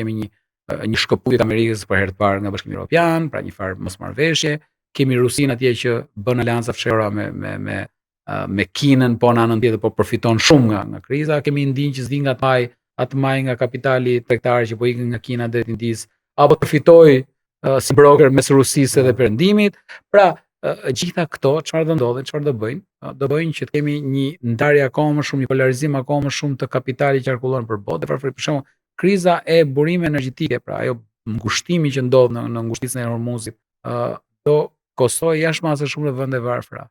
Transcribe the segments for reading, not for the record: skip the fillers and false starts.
kemi një shkëputje të Amerikës për herë të parë nga Bashkimi Evropian, pra një farë mosmarrëveshje. Kemi Rusinë atje që bën alianca fshehura me Kinën, po në anën tjetër po përfiton shumë nga kriza. Kemi Indinë që s'di nga atë maj nga kapitali tregtar që po ikën nga Kina deri në Indisë, apo përfitoi si broker mes Rusisë dhe Perëndimit. Pra, gjitha këto çfarë do ndodhin, çfarë do bëjnë? Do bëjnë që të kemi një ndarje akoma më shumë, një polarizim akoma më shumë të kapitalit që qarkullon për botë. Për shembull, kriza e burimeve energjetike, pra ajo ngushtimi që ndodh në ngushticën e Hormuzit, do kostojë jashtëmase shumë në vende varfra.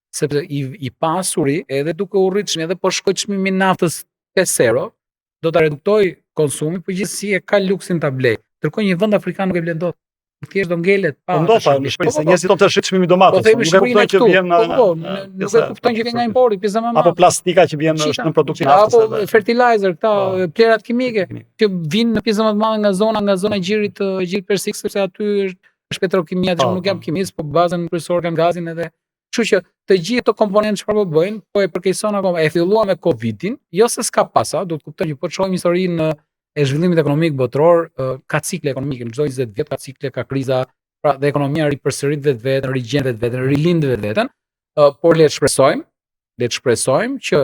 Sepse i pasuri edhe duke u rritshëm edhe po shkoj çmimi i naftës 5 euro, do ta reduktoj konsumin, por gjithsesi e ka luksin ta blej. Ndërkohë një vend afrikan nuk e blen dot. Thjesht do ngelet pa. Po ndoshta në Shqipëri, se njerëzit thonë se çmimi i domates. Nuk e kuptojnë që vjen nuk e kuptojnë që vjen nga importi, pjesa më e madhe. Apo plastika që vjen në produktin e naftës. Apo fertilizer, këta plerat kimike që vinë në pjesën më të madhe nga zona e gjirit persik, sepse aty është petrokimia, që nuk jam kimist, po bazën kryesore kanë gazin edhe. Kështu që të gjithë këto komponentë çfarë po bëjnë, po e përkeqëson akoma. E filluam me Covidin, jo se s'ka pasa, duhet të kuptojmë që po shohim historinë e zhvillimit ekonomik botror, ka cikle ekonomike, në çdo 20 vjet ka cikle, ka kriza, pra dhe ekonomia ripërsërit vetveten, rigjen vetveten, rilind vetveten, por le të shpresojmë që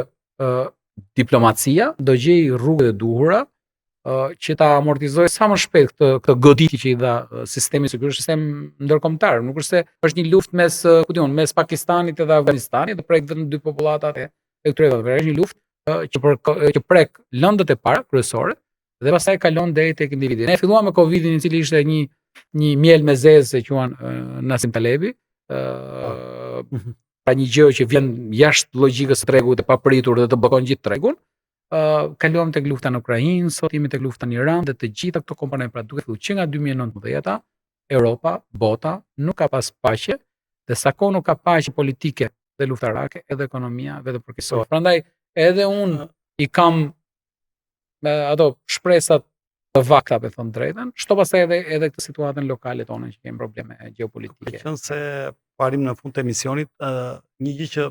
diplomacia do gjejë rrugët e duhura që ta amortizojë sa më shpejt këtë goditje që i dha sistemi sigurisht, sistem ndërkombëtar. Nuk është se është një luftë mes Pakistanit dhe Afganistanit, do prek vetëm dy popullatat e këtyre vendeve. Është një luftë që prek lëndët e para kryesore dhe pastaj kalon deri tek individi. Ne filluam me Covidin, i cili ishte një miel me zezë, se quhen Nassim Talebi. Pra një gjë që vjen jashtë logjikës së tregut, e papritur dhe të bllokon gjithë tregun. Kaluam tek lufta në Ukrainë, sot jemi tek lufta në Iran, dhe të gjitha këto komponentë, pra duke filluar që nga 2019, Europa, bota nuk ka pas paqe, dhe sa kohë nuk ka paqe politike dhe luftarake, edhe ekonomia vetë përkeqësohet. Prandaj edhe unë i kam ato shpresat të vakta, me thënë drejtën, shto pastaj edhe këtë situatën lokale tonë që kemi probleme gjeopolitike. Qënë se parim në fund të emisionit, një gjë që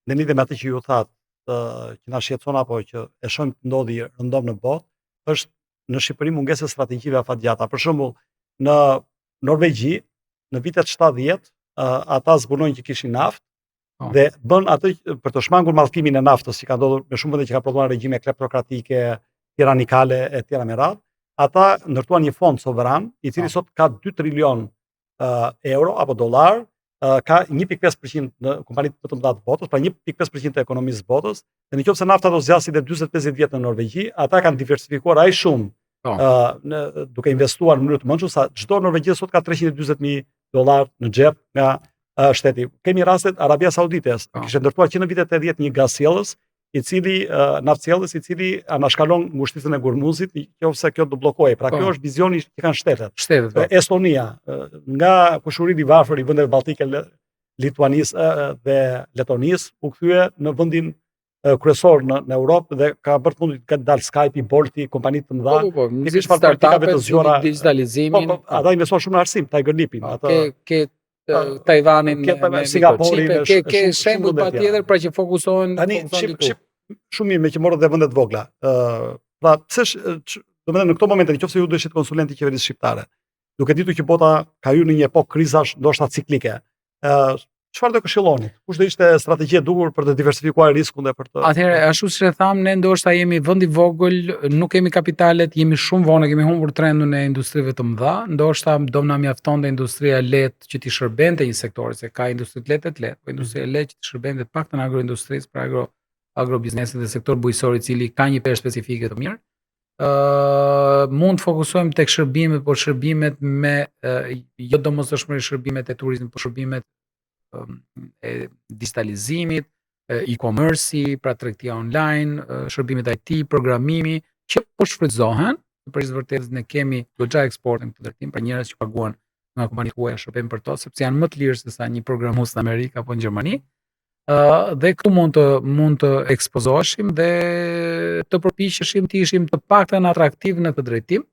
në lidhje me atë që ju thatë, që na shqetëson apo që e shohim të ndodhi rëndom në botë, është në Shqipëri mungesë strategjive afatgjata. Për shembull, në Norvegji, në vitet 70, ata zbulojnë që kishin naftë dhe bën atë për të shmangur mallkimin e naftës, që ka ndodhur me shumë vende që ka prodhuar regjime kleptokratike, tiranikale e tjera me radhë. Ata ndërtuan një fond soveran, i cili sot ka 2 trilion euro apo dollar, ka 1.5% në kompanitë më të mëdha të botës, pra 1.5% të ekonomisë botës, dhe nëse nafta do zgjasë dhe 40-50 vjet në Norvegji, ata kanë diversifikuar aq shumë duke investuar në mënyrë të mençur sa çdo norvegjez sot ka $340,000 në xhep nga shteti. Kemi rastet Arabia Saudite, kishte ndërtuar që në vitet 80 një gazcjellës, naftcjellës, i cili anashkalon ngushticën e Hormuzit, nëse kjo do bllokohej. Pra kjo është vizioni që kanë shtetet. Estonia, nga kushurimi i varfër i vendeve balltike, Lituanisë dhe Letonisë, u kthye në vendin kryesor në Europë dhe ka bërë të mundit të dalë Skype, Bolti, kompanitë të mëdha. Një startupe të zgjuara digitalizimin. Ata investuan shumë në arsim, Tiger Lipin. Ke Taiwanin, Singaporin, ke shembull patjetër pra që fokusohen shumë mirë me që morët dhe vendet vogla. Pra pse domethënë në këto momente nëse ju do ishit konsulent i qeverisë shqiptare, duke ditur që bota ka hyrë në një epokë krizash ndoshta ciklike, çfarë do këshilloni? Kush do ishte strategjia e duhur për të diversifikuar riskun dhe për të... Atëherë, ashtu siç e tham, ne ndoshta jemi vend i vogël, nuk kemi kapitalet, jemi shumë vonë, kemi humbur trendin e industrive të mëdha, ndoshta do na mjaftonte industria e lehtë që t'i shërbente një sektori, se ka industri të lehtë, po industria e lehtë që t'i shërbente të paktën agroindustrisë, pra agrobiznesit dhe sektor bujqësor, i cili ka një perë specifike të mirë. Mund të fokusohemi tek shërbimet, por shërbimet me jo domosdoshmëri shërbimet e turizmit, por shërbimet e digitalizimit, e-commerce, pra tregtia online, shërbimet IT, programimi, që po shfrytëzohen, për vërtet ne kemi goxha eksport në këtë drejtim, pra njerëz që paguan nga kompanitë huaja shërbejnë për to, sepse janë më të lirë se sa një programues në Amerikë apo në Gjermani. Dhe këtu mund të ekspozoheshim dhe të përpiqeshim të ishim të paktën atraktiv në këtë drejtim.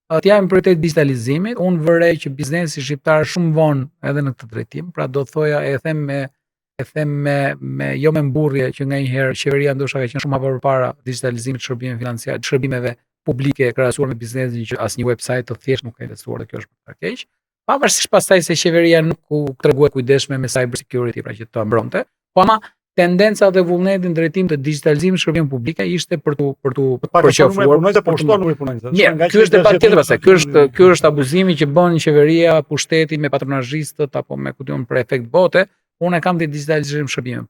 Të japim prioritet digitalizimit. Unë vërej që biznesi shqiptar shumë vonë edhe në këtë drejtim, pra do të thoja e them me jo me mburrje që nganjëherë qeveria ndoshta ka qenë shumë më përpara digitalizimit të shërbimeve financiare, të shërbimeve publike krahasuar me biznesin që asnjë website të thjesht nuk ka investuar dhe kjo është për keq. Pavarësisht pastaj se qeveria nuk u tregua kujdesshme me cyber security, pra që të mbronte, po ama tendenca dhe vullneti në drejtim të digitalizimit të shërbimeve publike ishte për tu përqafuar. Mirë, ky është debat tjetër pastaj. Ky është abuzimi që bën qeveria, pushteti me patronazhistët apo me për efekt bote. Unë kam të digitalizojmë shërbime.